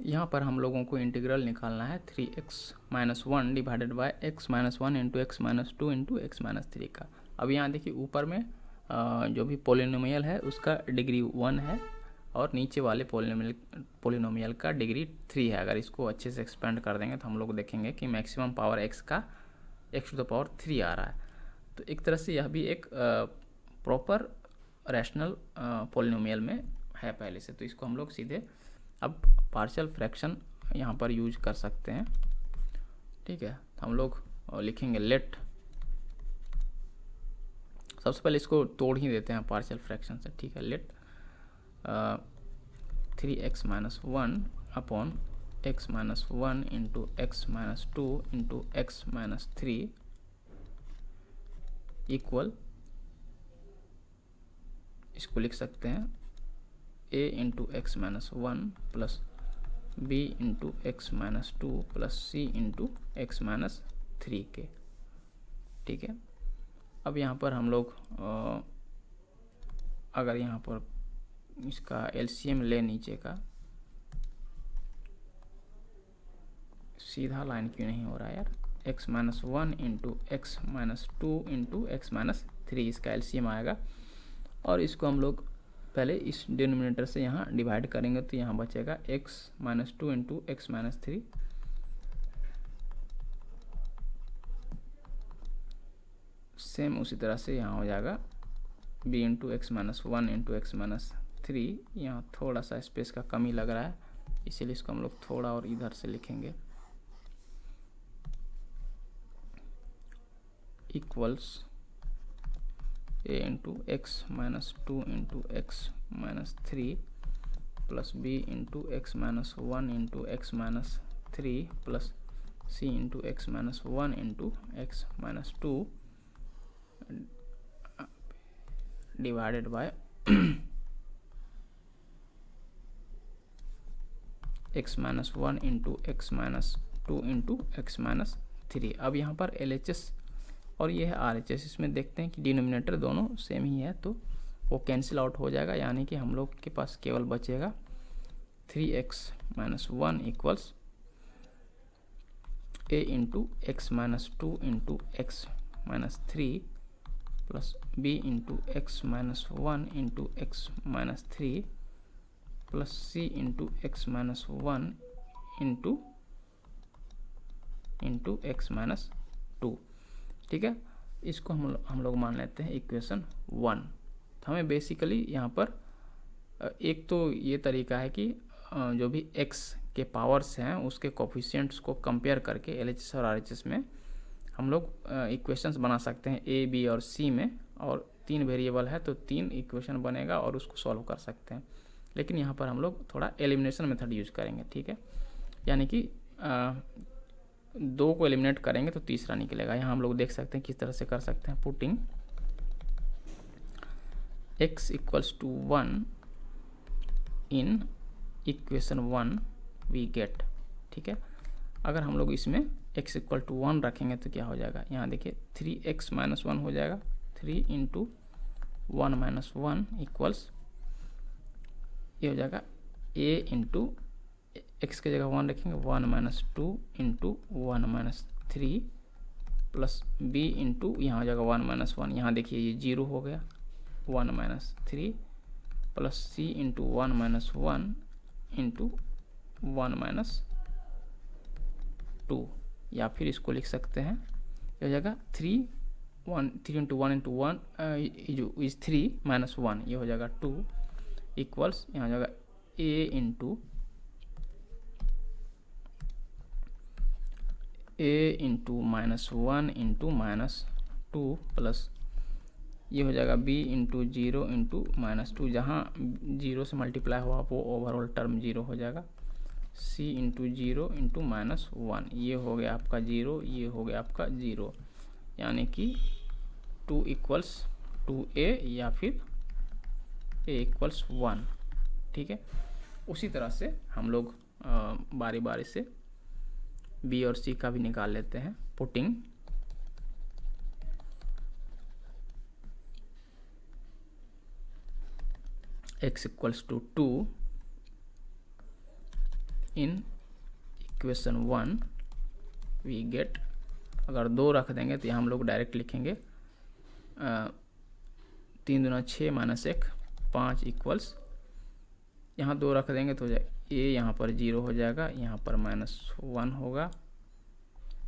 यहाँ पर हम लोगों को इंटीग्रल निकालना है 3x-1 divided by x-1 into x-2 into x-3 का। अब यहाँ देखिए ऊपर में जो भी पोलिनोमियल है उसका डिग्री 1 है और नीचे वाले पोलिनोमियल का डिग्री 3 है। अगर इसको अच्छे से एक्सपेंड कर देंगे तो हम लोग देखेंगे कि मैक्सिमम पावर x का x⁴ आ रहा है। तो एक तरह से यह भी एक प्रॉपर रैशनल पोलिनोमियल में है पहले से, तो इसको हम लोग सीधे अब पार्शियल फ्रैक्शन यहाँ पर यूज कर सकते हैं। ठीक है, हम लोग लिखेंगे लेट, सबसे पहले इसको तोड़ ही देते हैं पार्शियल फ्रैक्शन से। ठीक है, let 3x-1 upon x-1 into x-2 into x-3 equal, इसको लिख सकते हैं a into x-1 plus b into x-2 plus c into x-3 के। ठीक है, अब यहाँ पर हम लोग अगर यहाँ पर इसका एलसीएम ले नीचे का, सीधा लाइन क्यों नहीं हो रहा है यार, x-1 into x-2 into x-3 इसका एलसीएम आएगा और इसको हम लोग पहले इस डिनोमिनेटर से यहाँ डिवाइड करेंगे तो यहाँ बचेगा x-2 इंटू x-3 सेम उसी तरह से यहाँ हो जाएगा b into x-1 into x-3। यहाँ थोड़ा सा स्पेस का कमी लग रहा है, इसीलिए इसको हम लोग थोड़ा और इधर से लिखेंगे, equals a into x-2 into x-3 plus b into x-1 into x-3 plus c into x-1 into x-2 divided by x-1 into x-2 into x-3। अब यहाँ पर LHS और ये है RHS, इसमें देखते हैं कि डिनोमिनेटर दोनों सेम ही है तो वो कैंसिल आउट हो जाएगा, यानी कि हम लोग के पास केवल बचेगा 3x-1 equals a into x-2 into x-3 plus b into x-1 into x-3 plus c into x-1 into x-2। ठीक है, इसको हम लोग मान लेते हैं इक्वेशन 1। तो हमें बेसिकली यहाँ पर एक तो ये तरीका है कि जो भी x के पावर्स हैं उसके कोफिशिएंट्स को कंपेयर करके LHS और RHS में हम लोग इक्वेशंस बना सकते हैं a, b और c में, और 3 वेरिएबल है तो 3 इक्वेशन बनेगा और उसको सॉल्व कर सकते हैं। लेकिन यहाँ पर हम लोग थोड़ा एलिमिनेशन मेथड यूज करेंगे। ठीक है, यानी कि 2 को एलिमिनेट करेंगे तो तीसरा निकलेगा। यहाँ हम लोग देख सकते हैं किस तरह से कर सकते हैं, putting x equals to 1 in equation 1 we get. ठीक है, अगर हम लोग इसमें x इक्वल टू 1 रखेंगे तो क्या हो जाएगा, यहाँ देखिए 3x-1 हो जाएगा, 3 इंटू 1-1 इक्वल्स, ये हो जाएगा a इंटू x की जगह 1 रखेंगे 1-2 इंटू 1-3 प्लस b इंटू यहाँ हो जाएगा 1-1, यहाँ देखिए ये 0 हो गया, 1-3 प्लस c इंटू 1-1 इंटू 1-2, या फिर इसको लिख सकते हैं, ये हो जाएगा 3 इंटू 1 इंटू 1 इज 3-1, ये हो जाएगा 2 इक्वल्स, यहाँ हो जाएगा a इंटू -1 इंटू -2 प्लस ये हो जाएगा b इंटू 0 इंटू -2, जहाँ 0 से मल्टीप्लाई हुआ वो ओवरऑल टर्म 0 हो जाएगा, c इंटू 0 इंटू -1, ये हो गया आपका 0, ये हो गया आपका 0, यानी कि 2 इक्वल्स 2a या फिर a इक्वल्स 1। ठीक है, उसी तरह से हम लोग बारी बारी से b और c का भी निकाल लेते हैं, putting x equals to 2 in equation 1 we get, अगर 2 रख देंगे तो यहाँ हम लोग डायरेक्ट लिखेंगे 3 दूना 6 माइनस 1 5 इक्वल्स, यहाँ 2 रख देंगे तो ए यहाँ पर 0 हो जाएगा, यहाँ पर -1 होगा,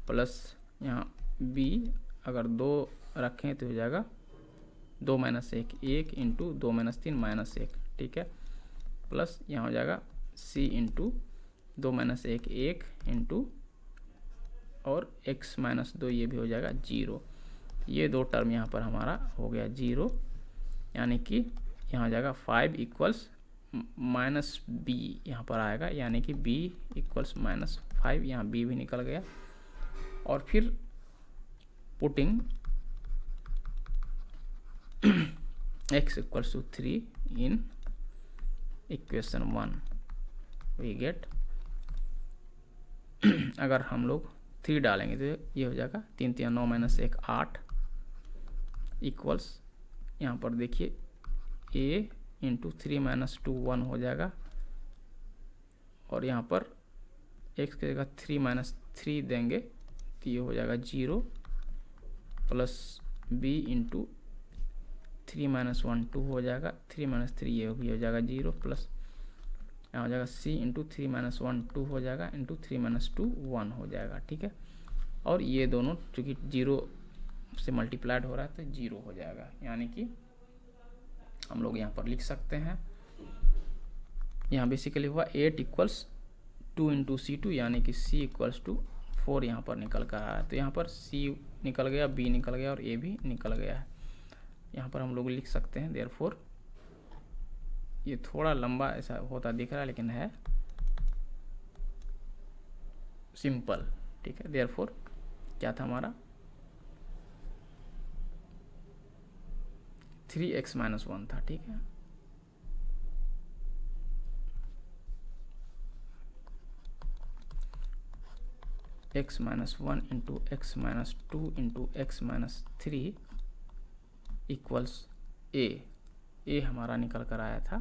प्लस यहाँ बी अगर 2 रखें तो हो जाएगा 2 माइनस 1 1 इंटू 2 माइनस 3 -1, ठीक है, प्लस यहाँ हो जाएगा सी इंटू 2 माइनस 1 1 इंटू और x माइनस 2 ये भी हो जाएगा 0। ये 2 टर्म यहाँ पर हमारा हो गया 0, यानी कि यहाँ हो जाएगा 5 इक्वल्स माइनस बी यहाँ पर आएगा, यानी कि b इक्वल्स -5, यहाँ b भी निकल गया। और फिर putting x equals to 3 in equation 1 we get, अगर हम लोग 3 डालेंगे तो ये हो जाएगा 3 3 9 माइनस 1 8 इक्वल्स, यहाँ पर देखिए a इंटू 3 माइनस 2 1 हो जाएगा, और यहाँ पर x की जगह 3 माइनस 3 देंगे तो ये हो जाएगा 0, प्लस b इंटू 3 माइनस 1 2 हो जाएगा, 3 माइनस 3 ये भी हो जाएगा 0, प्लस यहाँ हो जाएगा c इंटू 3 माइनस 1 2 हो जाएगा, इंटू 3 माइनस 2 1 हो जाएगा, ठीक है। और ये दोनों चूँकि 0 से मल्टीप्लाइड हो रहा है तो 0 हो जाएगा, यानी कि हम लोग यहाँ पर लिख सकते हैं, यहाँ बेसिकली हुआ 8 इक्वल्स 2 इंटू C2, यानी कि c इक्वल्स टू 4 यहाँ पर निकल कर आया है। तो यहाँ पर c निकल गया, b निकल गया और a भी निकल गया है। यहाँ पर हम लोग लिख सकते हैं देयरफॉर, ये थोड़ा लंबा ऐसा होता दिख रहा है लेकिन है सिंपल, ठीक है। देयरफॉर क्या था हमारा 3x माइनस 1 था, ठीक है। x minus 1 into x minus 2 into x minus 3 equals a हमारा निकल कर आया था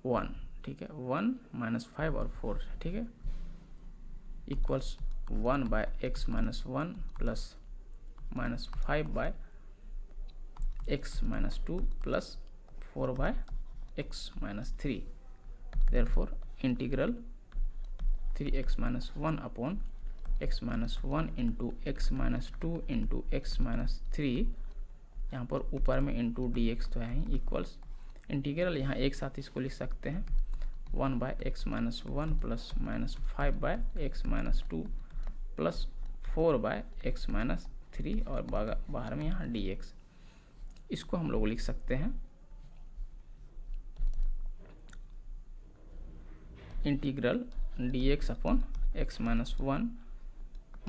1, ठीक है, 1 माइनस 5 और 4, ठीक है, equals 1 by x minus 1 plus minus 5 by x minus 2 plus 4 by x minus 3। Therefore integral 3x minus 1 upon x minus 1 into x minus 2 into x minus 3, यहाँ पर ऊपर में इंटू dx तो है ही, इक्वल्स इंटीग्रल यहाँ एक साथ इसको लिख सकते हैं 1 by x minus 1 plus minus 5 by x minus 2 plus 4 by x minus 3 और बाहर में यहाँ dx, इसको हम लोग लिख सकते हैं integral dx upon x minus 1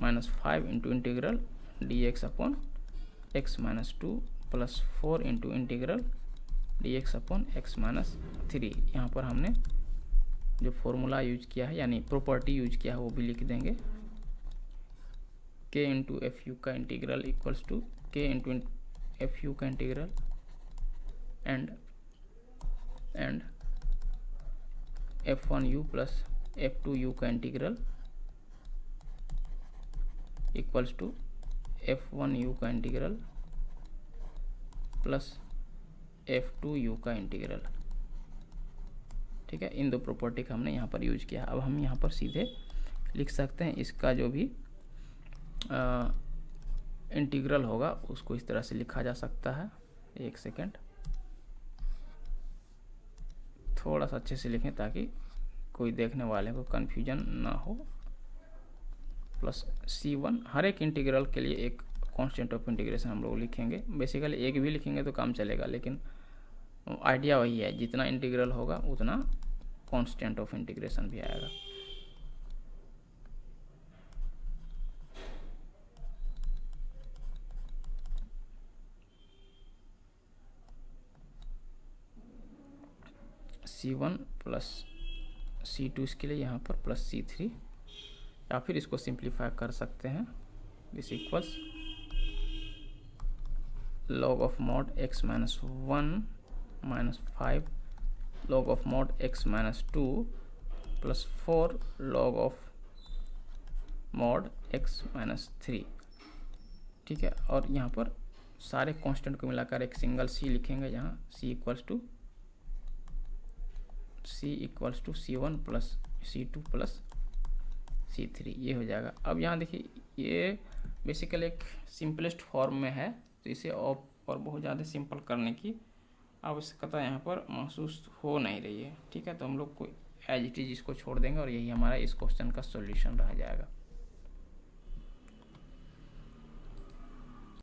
minus 5 into integral dx upon x minus 2 plus 4 into integral dx upon x minus 3। यहाँ पर हमने जो फॉर्मूला यूज किया है यानी प्रॉपर्टी यूज किया है वो भी लिख देंगे, k इंटू एफ यू का integral equals to k into F U का integral and f1u plus f2u का इंटीग्रल इक्वल्स टू f1u का इंटीग्रल प्लस f2u का इंटीग्रल, ठीक है। इन दो प्रॉपर्टी का हमने यहाँ पर यूज किया। अब हम यहाँ पर सीधे लिख सकते हैं इसका जो भी इंटीग्रल होगा उसको इस तरह से लिखा जा सकता है। एक सेकेंड, थोड़ा सा अच्छे से लिखें ताकि कोई देखने वाले को कन्फ्यूजन ना हो। प्लस c1, हर एक इंटीग्रल के लिए एक कांस्टेंट ऑफ इंटीग्रेशन हम लोग लिखेंगे। बेसिकली एक भी लिखेंगे तो काम चलेगा, लेकिन आइडिया वही है, जितना इंटीग्रल होगा उतना कांस्टेंट ऑफ इंटीग्रेशन भी आएगा। c1 प्लस c2 इसके लिए यहाँ पर प्लस c3, या फिर इसको सिंप्लीफाई कर सकते हैं। This equals log of mod x minus 1 minus 5 log of mod x minus 2 plus 4 log of mod x minus 3। ठीक है, और यहाँ पर सारे कांस्टेंट को मिलाकर एक सिंगल c लिखेंगे, जहाँ c equals to C1 plus C2 plus C3, ये हो जाएगा। अब यहाँ देखिए ये बेसिकली एक सिंपलेस्ट फॉर्म में है, तो इसे और बहुत ज़्यादा सिंपल करने की आवश्यकता यहाँ पर महसूस हो नहीं रही है। ठीक है, तो हम लोग को एज इट इज इसको छोड़ देंगे और यही हमारा इस क्वेश्चन का सॉल्यूशन रह जाएगा।